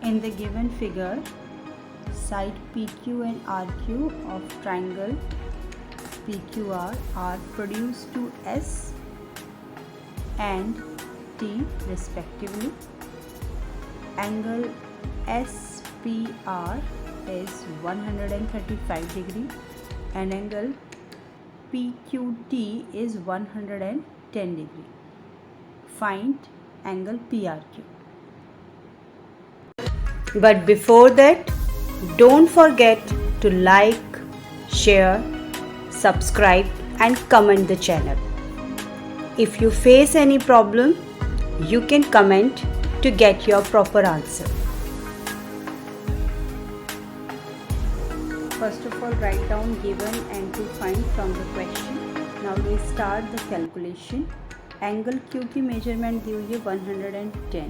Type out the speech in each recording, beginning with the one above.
In the given figure, side PQ and RQ of triangle PQR are produced to S and T respectively. Angle SPR is 135 degree and angle PQT is 110 degree. Find angle PRQ. But before that, don't forget to like, share, subscribe and comment the channel. If you face any problem, you can comment to get your proper answer. First of all, write down given and to find from the question. Now we start the calculation. Angle Q की measurement दी हुई है 110.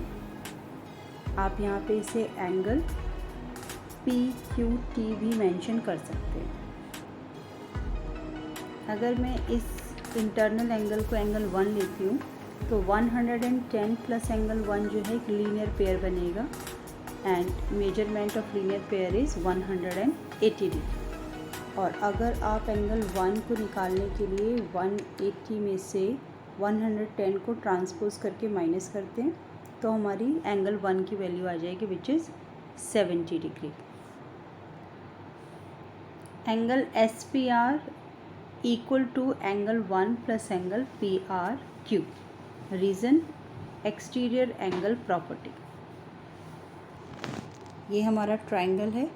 आप यहाँ पे इसे angle PQT भी mention कर सकते हैं. अगर मैं इस इंटरनल एंगल को एंगल 1 लेती हूँ तो 110 प्लस एंगल 1 जो है एक लीनियर पेयर बनेगा and measurement of linear pair is 180 degree. और अगर आप एंगल 1 को निकालने के लिए 180 में से 110 को ट्रांसपोज करके माइनस करते हैं तो हमारी एंगल 1 की वैल्यू आ जाएगी which is 70 degree. Angle SPR equal to angle 1 plus angle PRQ. Reason exterior angle property. ये हमारा ट्राइंगल है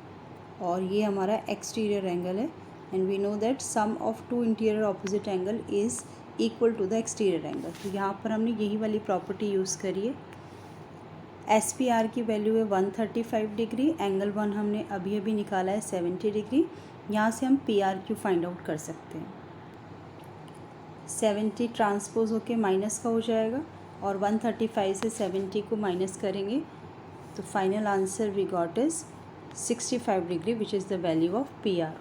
और ये हमारा एक्सटीरियर एंगल है and we know that sum of two interior opposite angle is equal to the exterior angle. तो यहाँ पर हमने यही वाली प्रॉपर्टी यूज़ करी है. SPR की वैल्यू है 135 डिग्री. एंगल 1 हमने अभी अभी निकाला है 70 डिग्री. यहाँ से हम PRQ फाइंड आउट कर सकते हैं. 70 ट्रांसपोज होके माइनस का हो जाएगा और 135 से 70 को माइनस करेंगे तो final answer we got is 65 degree which is the value of PR.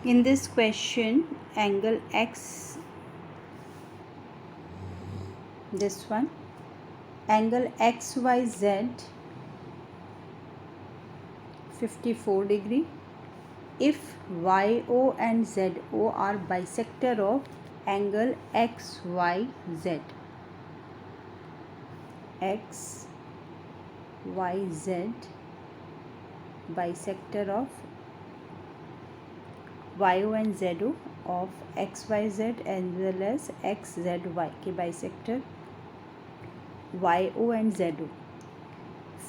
In this question, angle X, this one, angle XYZ 54 degree. If YO and ZO are bisector of angle XYZ, XYZ bisector of YO and ZO of XYZ as well as XZY के bisector YO and ZO.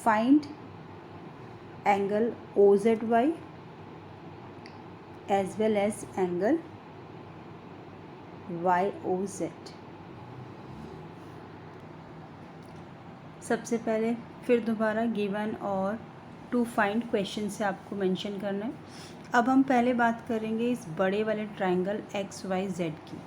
Find angle OZY as well as angle YOZ. सबसे पहले फिर दोबारा given और to find question से आपको mention करना है. अब हम पहले बात करेंगे इस बड़े वाले ट्राइंगल XYZ की.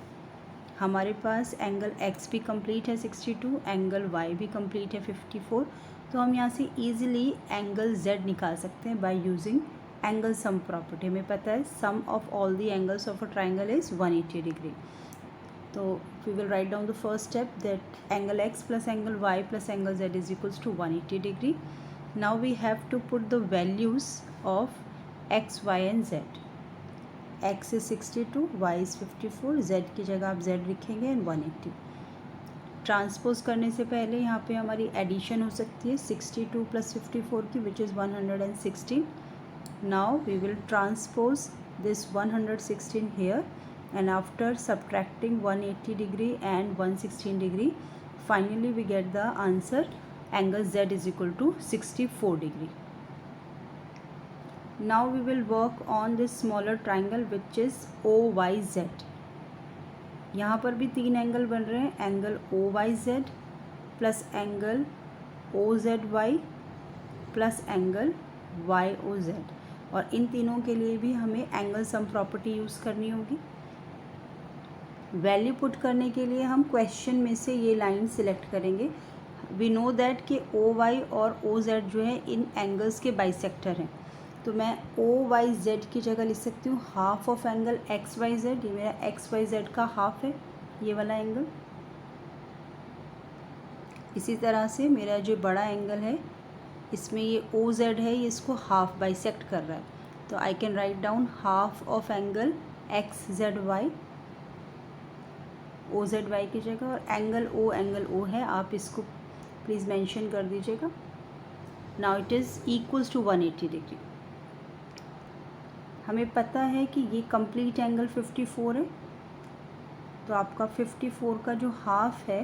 हमारे पास एंगल X भी कंप्लीट है 62, एंगल Y भी कंप्लीट है 54. तो हम यहाँ से इजीली एंगल Z निकाल सकते हैं by using angle sum property. हमें पता है sum of all the angles of a triangle is 180 degree. तो we will write down the first step that angle X plus angle Y plus angle Z is equals to 180 degree. Now we have to put the values of X, Y and Z. X is 62, Y is 54, Z की जगह आप Z लिखेंगे and 180. Transpose करने से पहले यहाँ पे हमारी एडिशन हो सकती है 62 प्लस 54 की which is 116. Now we will transpose this 116 here and after subtracting 180 degree and 116 degree finally we get the answer angle Z is equal to 64 degree. Now we will work on this smaller triangle which is OYZ. यहाँ पर भी तीन angle बन रहे हैं. Angle OYZ plus angle OZY plus angle YOZ. और इन तीनों के लिए भी हमें एंगल सम प्रॉपर्टी यूज़ करनी होगी. वैल्यू पुट करने के लिए हम क्वेश्चन में से ये लाइन सिलेक्ट करेंगे. वी नो दैट कि OY और OZ जो है इन एंगल्स के बाइसेक्टर हैं. तो मैं OYZ की जगह लिख सकती हूँ हाफ ऑफ एंगल XYZ. ये मेरा XYZ का हाफ है ये वाला एंगल. इसी तरह से मेरा जो बड़ा एंगल है इसमें ये ओ जेड है, ये इसको हाफ बाइसेक्ट कर रहा है, तो I can write down half of angle X Z Y, O Z Y की जगह, और एंगल ओ है, आप इसको प्लीज़ मेंशन कर दीजिएगा। Now it is equals to 180 degree. हमें पता है कि ये कंप्लीट एंगल 54 है, तो आपका 54 का जो हाफ है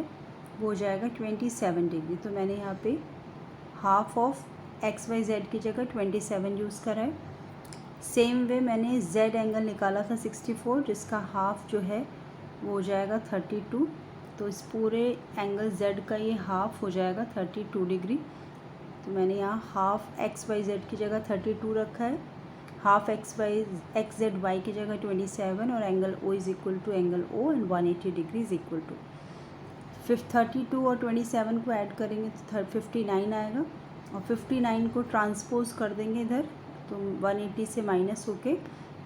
वो हो जाएगा 27 डिग्री। तो मैंने यहाँ पे half of X Y Z की जगह 27 यूज़ करा है। सेम वे मैंने जेड एंगल निकाला था 64, जिसका हाफ जो है वो हो जाएगा 32, तो इस पूरे एंगल जेड का ये हाफ हो जाएगा 32 डिग्री। तो मैंने यहाँ हाफ एक्स वाई जेड की जगह 32 रखा है, हाफ एक्स जेड वाई की जगह 27, और angle O is equal to angle O and 180 degree is equal to 32 और 27 को ऐड करेंगे तो 59 आएगा, और 59 को ट्रांसपोज कर देंगे इधर, तो 180 से माइनस होके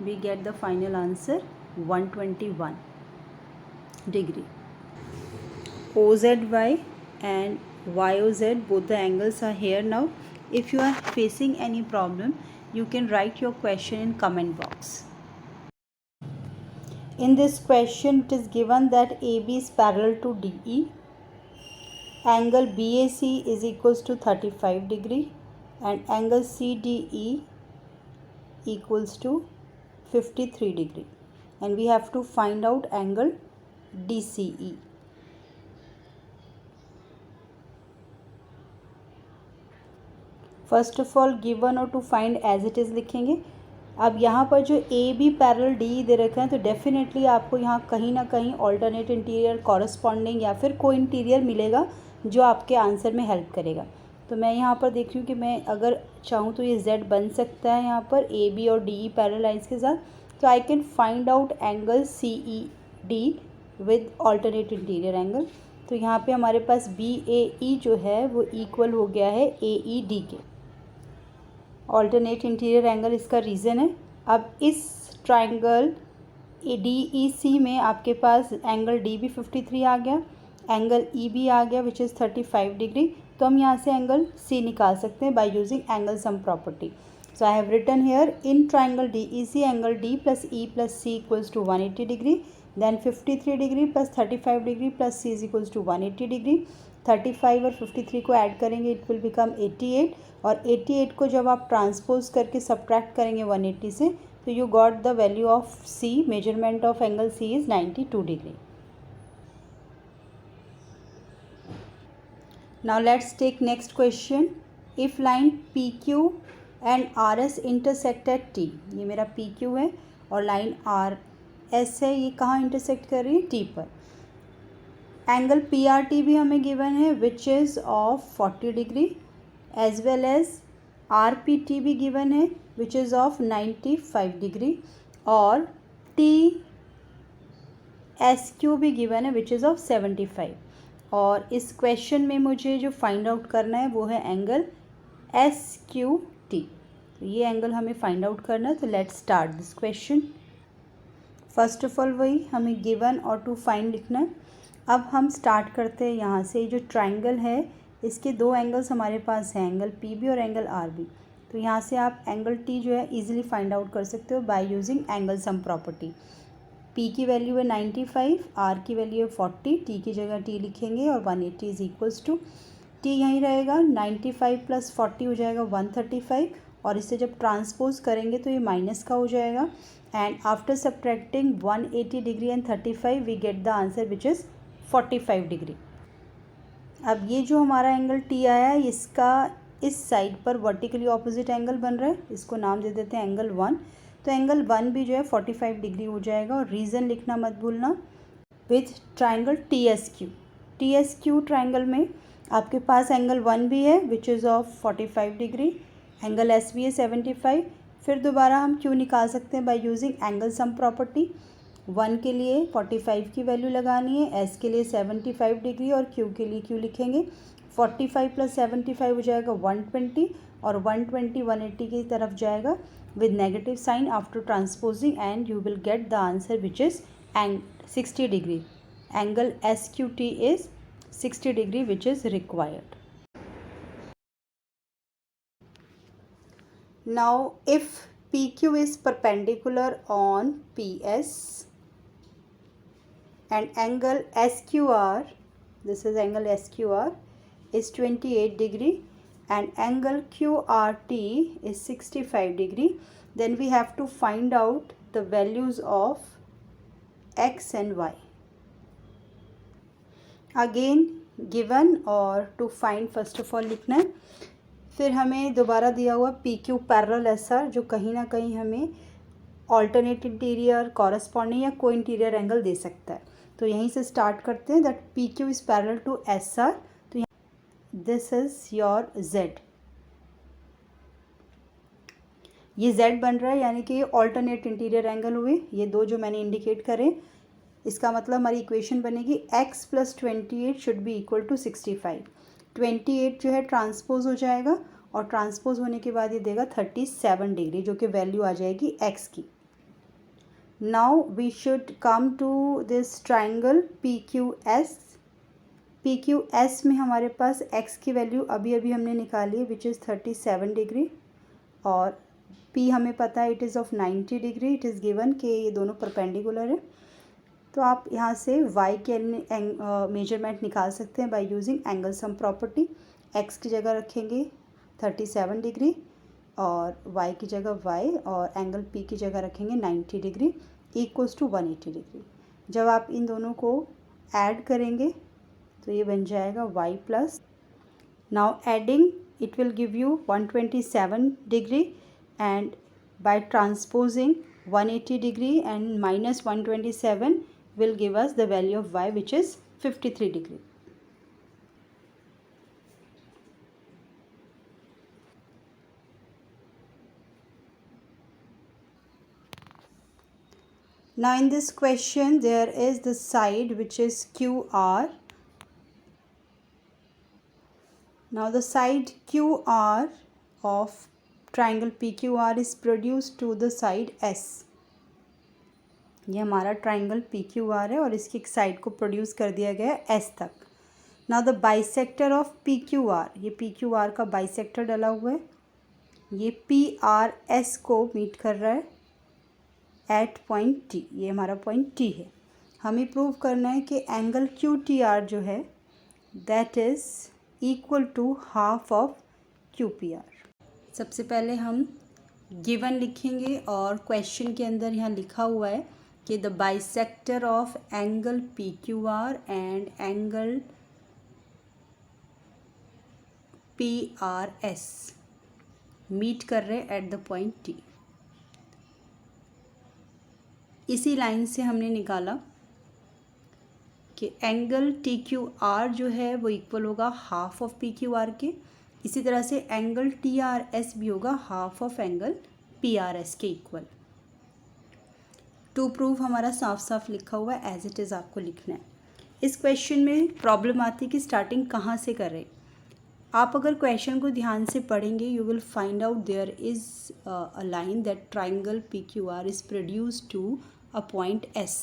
we get the final answer 121 degree. O Z Y and YOZ, both the angles are here now. If you are facing any problem, you can write your question in comment box. In this question it is given that AB is parallel to DE, angle BAC is equals to 35 degree and angle CDE equals to 53 degree, and we have to find out angle DCE. First of all given और to find as it is लिखेंगे। अब यहाँ पर जो A B parallel D दे रखे हैं, तो डेफिनेटली आपको यहाँ कहीं ना कहीं ऑल्टरनेट इंटीरियर, कॉरस्पॉन्डिंग या फिर को इंटीरियर मिलेगा जो आपके आंसर में हेल्प करेगा। तो मैं यहाँ पर देख रही हूँ कि मैं अगर चाहूँ तो ये जेड बन सकता है यहाँ पर ए बी और डी ई पैरेलल लाइन्स के साथ, तो I can find out angle C E D with alternate interior angle. तो यहाँ पे हमारे पास बी ए ई जो है वो इक्वल हो गया है ए ई डी के, ऑल्टरनेट इंटीरियर एंगल इसका रीज़न है। अब इस ट्राइंगल डी ई सी में आपके पास एंगल डी भी 53 आ गया, एंगल ई भी आ गया विच इज़ 35 डिग्री, तो हम यहाँ से एंगल सी निकाल सकते हैं by using angle sum property. So I have written here in triangle D E C angle D plus E plus C equals to 180 degree, then 53 degree plus 35 degree plus C is equals to 180 degree. 35 और 53 को add करेंगे it will become 88, और 88 को जब आप transpose करके subtract करेंगे 180 से, तो you got the value of C, measurement of angle C is 92 degree. Now let's take next question. If line P Q and R S intersect at T, ये मेरा पी क्यू है और line R S है, ये कहाँ intersect कर रही है? टी पर। एंगल पी आर टी भी हमें गिवन है which is of 40 degree, as well as R P T भी गिवन है विच इज़ ऑफ 95 डिग्री, और टी एस क्यू भी गिवन है विच इज़ ऑफ 75। और इस क्वेश्चन में मुझे जो फाइंड आउट करना है वो है एंगल एस क्यू टी, तो ये एंगल हमें फाइंड आउट करना है। तो let's start this question. First of all वही हमें गिवन और टू फाइंड लिखना है। अब हम स्टार्ट करते हैं यहाँ से। जो ट्राइंगल है इसके दो एंगल्स हमारे पास हैं, एंगल पी बी और एंगल आर बी। तो यहाँ से आप एंगल टी जो है इजीली फाइंड आउट कर सकते हो bye using angle sum property. P की वैल्यू है 95, आर की वैल्यू है 40, टी की जगह टी लिखेंगे और 180 इज इक्वल्स टू टी यहीं रहेगा, 95 प्लस 40 हो जाएगा 135, और इसे जब ट्रांसपोज करेंगे तो ये माइनस का हो जाएगा, and after subtracting 180 degree and 35 we get the answer which is 45 degree. अब ये जो हमारा एंगल टी आया है इसका इस साइड पर वर्टिकली ऑपोजिट एंगल बन रहा है, इसको नाम दे देते हैं एंगल 1। तो एंगल 1 भी जो है 45 डिग्री हो जाएगा, और रीज़न लिखना मत भूलना with triangle T S Q. T S Q triangle में आपके पास एंगल 1 भी है which is of 45 degree, angle S भी है 75। फिर दोबारा हम क्यू निकाल सकते हैं by using angle sum property. 1 के लिए 45 की वैल्यू लगानी है, एस के लिए 75 डिग्री और क्यू के लिए क्यू लिखेंगे। 45 प्लस 75 हो जाएगा 120, और 120 180 की तरफ जाएगा with negative sign after transposing, and you will get the answer which is 60 degree. Angle SQT is 60 degree which is required. Now if PQ is perpendicular on PS and angle SQR, this is angle SQR, is 28 degree and angle QRT is 65 degree, then we have to find out the values of X and Y. Again given और to find first of all लिखना है, फिर हमें दोबारा दिया हुआ PQ parallel SR जो कहीं ना कहीं हमें ऑल्टरनेट इंटीरियर, कॉरस्पॉन्डिंग या को इंटीरियर एंगल दे सकता है. तो यहीं से स्टार्ट करते हैं that PQ is parallel to SR. तो दिस इज़ योर Z. ये Z बन रहा है यानी कि ये ऑल्टरनेट इंटीरियर एंगल हुए, ये दो जो मैंने इंडिकेट करें. इसका मतलब हमारी इक्वेशन बनेगी x + 28 should be equal to 65. 28 जो है ट्रांसपोज हो जाएगा और ट्रांसपोज होने के बाद ये देगा 37 डिग्री जो कि वैल्यू आ जाएगी x की. Now we should come to this triangle PQS. PQS में हमारे पास x की वैल्यू अभी अभी हमने निकाली है विच इज़ 37 डिग्री और P हमें पता है it is of 90 degree. It is given कि ये दोनों परपेंडिकुलर है. तो आप यहाँ से y के मेजरमेंट निकाल सकते हैं by using angle sum property. x की जगह रखेंगे 37 डिग्री और y की जगह y और एंगल P की जगह रखेंगे 90 डिग्री इक्वल्स टू 180 डिग्री. जब आप इन दोनों को ऐड करेंगे तो ये बन जाएगा y plus. Now adding it will give you 127 degree and by transposing 180 degree and minus 127 will give us the value of y which is 53 degree. Now in this question there is the side which is QR. Now the side QR of triangle PQR is produced to the side S. ये हमारा triangle PQR है और इसकी एक side को produce कर दिया गया है S तक. Now the bisector of PQR, ये PQR का बाइसेक्टर डला हुआ है, ये PRS को मीट कर रहा है एट पॉइंट T. ये हमारा पॉइंट T है. हमें प्रूव करना है कि एंगल QTR जो है that is equal to half of QPR. सबसे पहले हम गिवन लिखेंगे और क्वेश्चन के अंदर यहाँ लिखा हुआ है कि the bisector of angle PQR and angle PRS meet कर रहे एट द पॉइंट T. इसी लाइन से हमने निकाला कि एंगल TQR जो है वो इक्वल होगा हाफ ऑफ PQR के. इसी तरह से एंगल TRS भी होगा हाफ ऑफ एंगल PRS के इक्वल. टू प्रूव हमारा साफ साफ लिखा हुआ है एज इट इज़ आपको लिखना है. इस क्वेश्चन में प्रॉब्लम आती है कि स्टार्टिंग कहाँ से करें. आप अगर क्वेश्चन को ध्यान से पढ़ेंगे you will find out there is a line that triangle PQR is produce to a point S.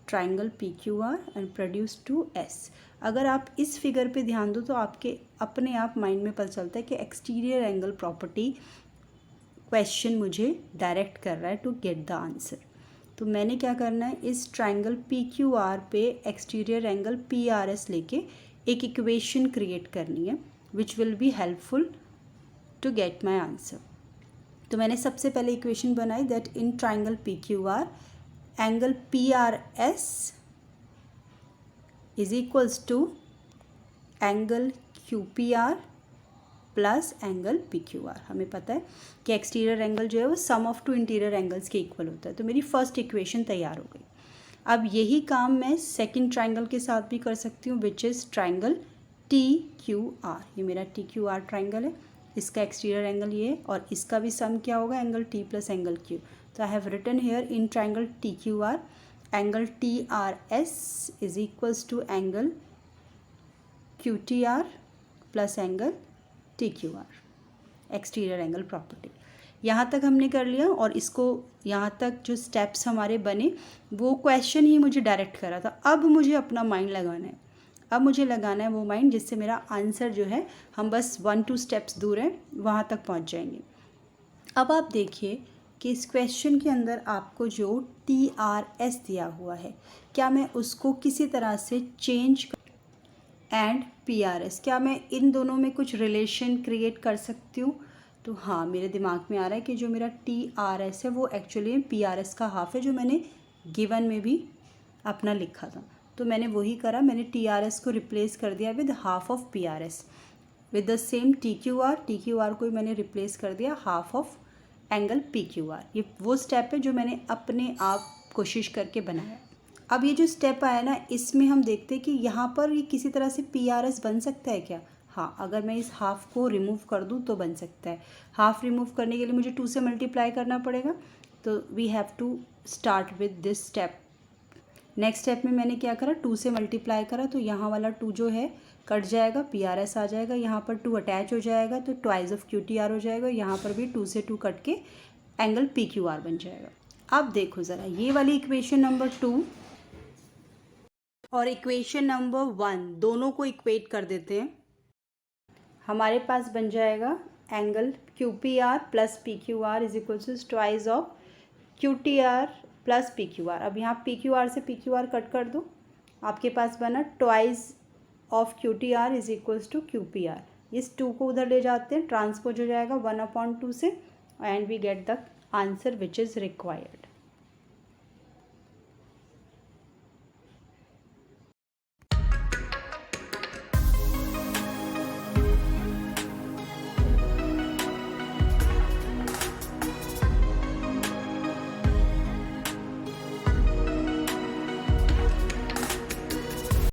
Triangle PQR and produce to S. अगर आप इस फिगर पे ध्यान दो तो आपके अपने आप माइंड में पता चलता है कि एक्सटीरियर एंगल प्रॉपर्टी क्वेश्चन मुझे डायरेक्ट कर रहा है टू गेट द आंसर. तो मैंने क्या करना है, इस ट्राइंगल PQR पे एक्सटीरियर एंगल PRS लेके एक इक्वेशन क्रिएट करनी है which will be helpful to get my answer. तो मैंने सबसे पहले इक्वेशन बनाई that in triangle PQR angle PRS is equals to angle QPR plus angle PQR. हमें पता है कि एक्सटीरियर एंगल जो है वो सम ऑफ टू इंटीरियर एंगल्स के इक्वल होता है. तो मेरी फर्स्ट इक्वेशन तैयार हो गई. अब यही काम मैं सेकंड ट्राइंगल के साथ भी कर सकती हूँ विच इज़ ट्राइंगल TQR. ये मेरा TQR ट्राइंगल है, इसका एक्सटीरियर एंगल ये है और इसका भी सम क्या होगा angle T plus angle Q. तो I have written here in triangle TQR angle TRS is equals to angle QTR plus angle TQR. Exterior angle property यहाँ तक हमने कर लिया और इसको यहाँ तक जो स्टेप्स हमारे बने वो क्वेश्चन ही मुझे डायरेक्ट करा था. अब मुझे अपना माइंड लगाना है. अब मुझे लगाना है वो माइंड जिससे मेरा आंसर जो है हम बस 1-2 स्टेप्स दूर हैं वहाँ तक पहुँच जाएंगे। अब आप देखिए कि इस क्वेश्चन के अंदर आपको जो TRS दिया हुआ है, क्या मैं उसको किसी तरह से चेंज एंड PRS, क्या मैं इन दोनों में कुछ रिलेशन क्रिएट कर सकती हूँ? तो हाँ, मेरे दिमाग में आ रहा है कि जो मेरा TRS है वो एक्चुअली PRS का हाफ है, जो मैंने गिवन में भी अपना लिखा था। तो मैंने वही करा, मैंने TRS को रिप्लेस कर दिया with half of PRS with the same TQR को मैंने रिप्लेस कर दिया हाफ ऑफ एंगल PQR। ये वो स्टेप है जो मैंने अपने आप कोशिश करके बनाया। अब ये जो स्टेप आया ना, इसमें हम देखते हैं कि यहाँ पर ये किसी तरह से PRS बन सकता है क्या? हाँ, अगर मैं इस हाफ को रिमूव कर दूँ तो बन सकता है। हाफ रिमूव करने के लिए मुझे 2 से मल्टीप्लाई करना पड़ेगा, तो we have to start with this step. Next step में मैंने क्या करा, 2 से मल्टीप्लाई करा, तो यहाँ वाला 2 जो है कट जाएगा, PRS आ जाएगा, यहाँ पर 2 अटैच हो जाएगा तो ट्वाइस ऑफ QTR हो जाएगा, यहाँ पर भी 2 से 2 कट के एंगल PQR बन जाएगा। अब देखो ज़रा, ये वाली इक्वेशन नंबर 2 और इक्वेशन नंबर 1 दोनों को इक्वेट कर देते हैं। हमारे पास बन जाएगा angle QPR plus PQR is equal to twice of QTR plus PQR। अब यहाँ PQR से PQR कट कर दो, आपके पास बना twice of QTR is equals to QPR। इस 2 को उधर ले जाते हैं, ट्रांसपोज हो जाएगा 1/2 से, and we get the answer which is required.